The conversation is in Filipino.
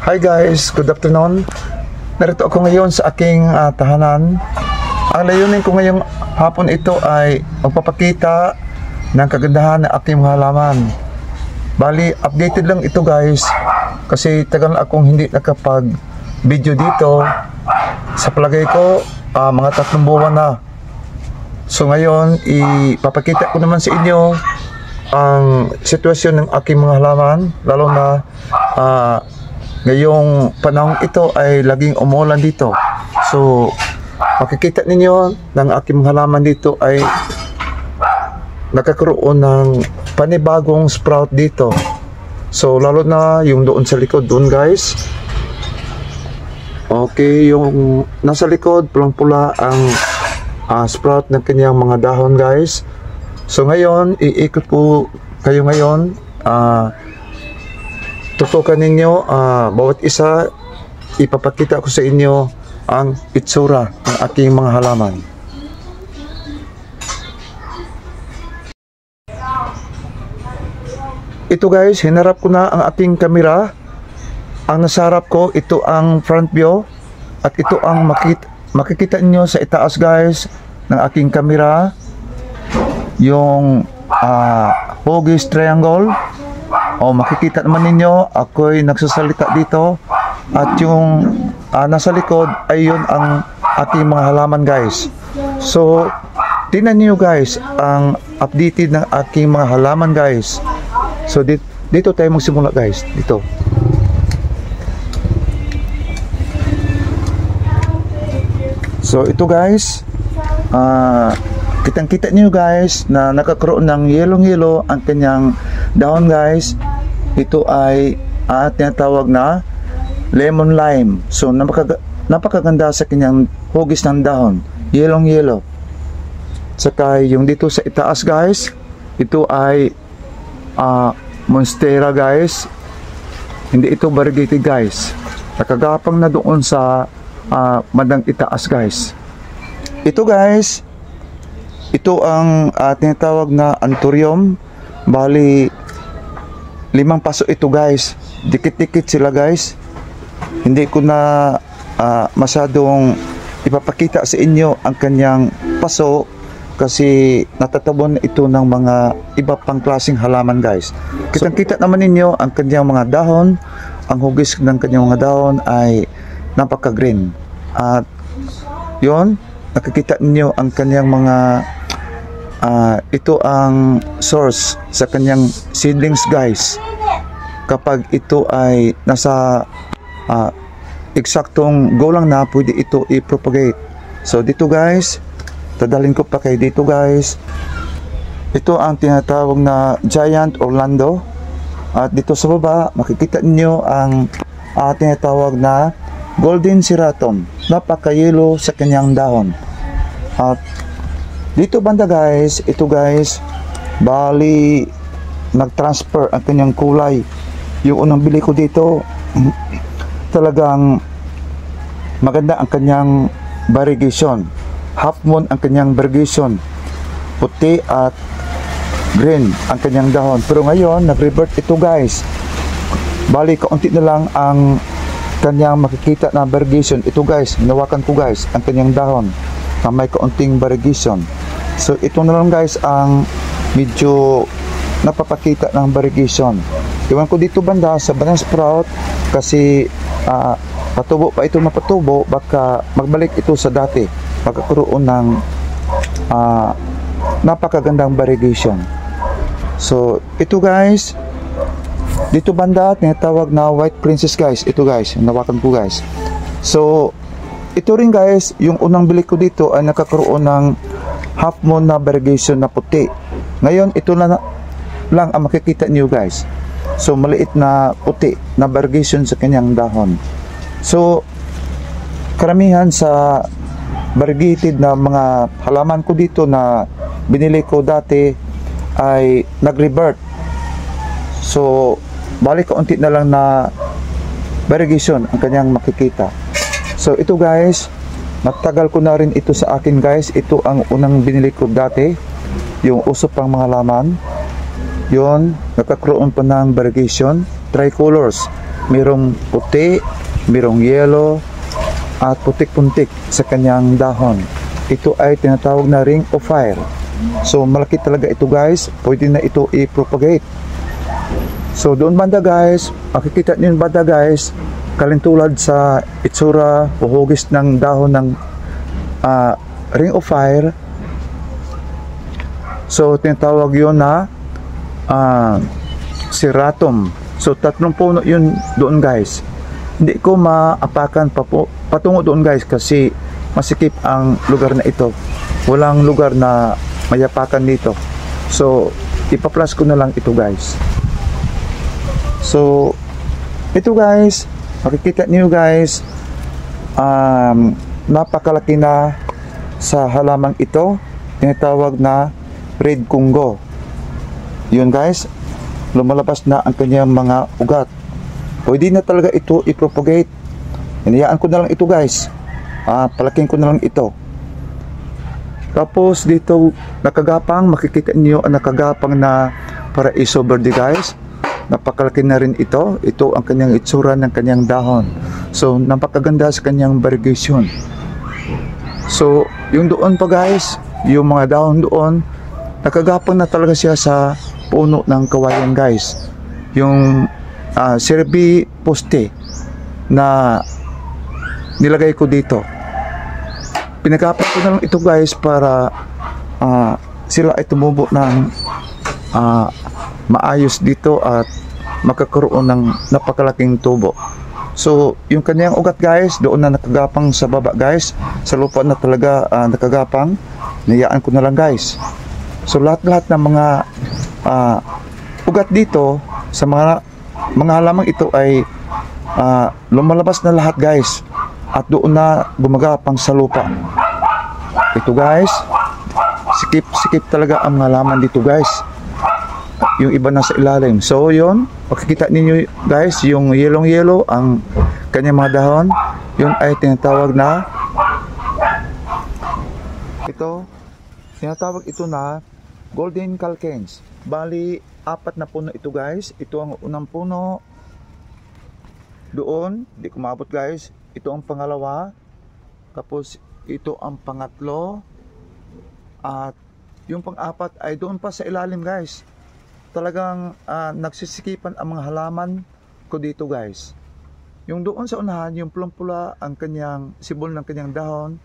Hi guys, good afternoon. Narito ako ngayon sa aking tahanan. Ang layunin ko ngayong hapon ito ay magpapakita ng kagandahan ng aking mga halaman. Bali, updated lang ito guys kasi tagal na akong hindi nakapag video dito. Sa palagay ko, mga 3 buwan na. So ngayon, ipapakita ko naman sa inyo ang sitwasyon ng aking mga halaman, lalo na ngayong panahon ito ay laging umulan dito. So makikita ninyo ng aking mga halaman dito ay nakakaroon ng panibagong sprout dito. So lalo na yung doon sa likod doon guys. Okay, yung nasa likod pulang-pula ang sprout ng kanyang mga dahon guys. So ngayon iikot ko kayo ngayon, tutukan ninyo bawat isa, ipapakita ko sa inyo ang itsura ng aking mga halaman. Ito guys, hinarap ko na ang ating kamera. Ang nasa harap ko, ito ang front view at ito ang makikita niyo sa itaas guys ng aking kamera, yung Huggies triangle. Makikita naman ninyo ako'y nagsasalita dito at yung nasa likod ay yun ang ating mga halaman guys. So tingnan niyo guys ang updated ng aking mga halaman guys. So dito tayo magsimula guys, dito. So ito guys, kitang-kita niyo guys na nakakaroon ng yellow ang kanyang dahon guys. Ito ay tinatawag na lemon lime. So napakaganda sa kanyang hugis ng dahon, yellow. Saka yung dito sa itaas guys, ito ay monstera guys. Hindi ito variegated guys, nakagapang na doon sa madang itaas guys. Ito guys, ito ang tinatawag na anthurium. Bali 5 paso ito guys, dikit-dikit sila guys. Hindi ko na masyadong ipapakita sa inyo ang kanyang paso kasi natatabon ito ng mga iba pang klaseng halaman guys. Kitang-kita naman ninyo ang kanyang mga dahon. Ang hugis ng kanyang mga dahon ay napaka-green. At yon, nakikita ninyo ang kanyang mga ito ang source sa kanyang seedlings guys. Kapag ito ay nasa eksaktong gulang na, pwede ito i-propagate. So dito guys, dadalhin ko pa kayo dito guys. Ito ang tinatawag na Giant Orlando. At dito sa baba makikita niyo ang tinatawag na Golden Ceratum. Napaka-yellow sa kanyang dahon. At dito banda guys, ito guys, bali nag-transfer ang kanyang kulay. Yung unang bili ko dito, talagang maganda ang kanyang variegation. Half moon ang kanyang variegation, puti at green ang kanyang dahon. Pero ngayon nag-revert ito guys. Bali kaunti na lang ang kanyang makikita na variegation. Ito guys, hinawakan ko guys ang kanyang dahon na may kaunting variegation. So ito na lang guys ang medyo napapakita ng variegation. Iwan ko dito banda sa banana sprout kasi patubo pa ito na patubo, baka magbalik ito sa dati, magkakaroon ng napakagandang variegation. So ito guys, dito banda tinatawag na white princess guys. Ito guys, nawakan ko guys. So ito rin guys, yung unang bili ko dito ay nakakaroon ng half moon na variegation na puti. Ngayon ito na lang ang makikita niyo guys. So maliit na puti na variegation sa kanyang dahon. So karamihan sa variegated na mga halaman ko dito na binili ko dati ay nag-revert. So balik kaunti na lang na variegation ang kanyang makikita. So ito guys, matagal ko na rin ito sa akin guys. Ito ang unang binili ko dati, yung usop pang mga laman. Yon, nagkakaroon pa ng variegation, tricolors. Merong puti, merong yellow, at putik-puntik sa kanyang dahon. Ito ay tinatawag na ring of fire. So malaki talaga ito guys, pwede na ito i-propagate. So doon banda guys, makikita niyo banda guys, kalintulad sa itsura o hugis ng dahon ng ring of fire. So tinatawag yun na siratum. So tatlong puno yun doon guys. Hindi ko maapakan patungo doon guys kasi masikip ang lugar na ito. Walang lugar na mayapakan dito. So ipaplas ko na lang ito guys. So ito guys, makikita niyo guys, napakalaki na sa halamang ito, tinatawag na red kunggo. Yun guys, lumalabas na ang kanyang mga ugat. Pwede na talaga ito i-propagate. Hinayaan ko na lang ito guys, palaking ko na lang ito. Tapos dito nakagapang, makikita niyo ang nakagapang na paraiso verde guys. Napakalaki na rin ito. Ito ang kanyang itsura ng kanyang dahon. So napakaganda sa kanyang variegation. So yung doon pa guys, yung mga dahon doon, nakagapang na talaga siya sa puno ng kawayan guys. Yung Cervi poste na nilagay ko dito, pinagapang ko na lang ito guys para sila ay tumubo ng maayos dito at makakaroon ng napakalaking tubo. So yung kanyang ugat guys, doon na nakagapang sa baba guys, sa lupa na talaga nakagapang. Niyaan ko na lang guys. So lahat-lahat ng mga ugat dito sa mga halamang ito ay lumalabas na lahat guys, at doon na gumagapang sa lupa. Ito guys, sikip talaga ang halaman dito guys. Yung iba nasa ilalim. So yun, makikita ninyo guys, yung yellow ang kanyang mga dahon. Yun ay tinatawag na golden calcanes. Bali, 4 na puno ito guys. Ito ang unang puno. Doon, di ko maabot guys. Ito ang pangalawa. Tapos ito ang pangatlo. At yung pang-4 ay doon pa sa ilalim guys. Talagang nagsisikipan ang mga halaman ko dito guys. Yung doon sa unahan, yung pulang-pula ang kanyang sibol ng kanyang dahon.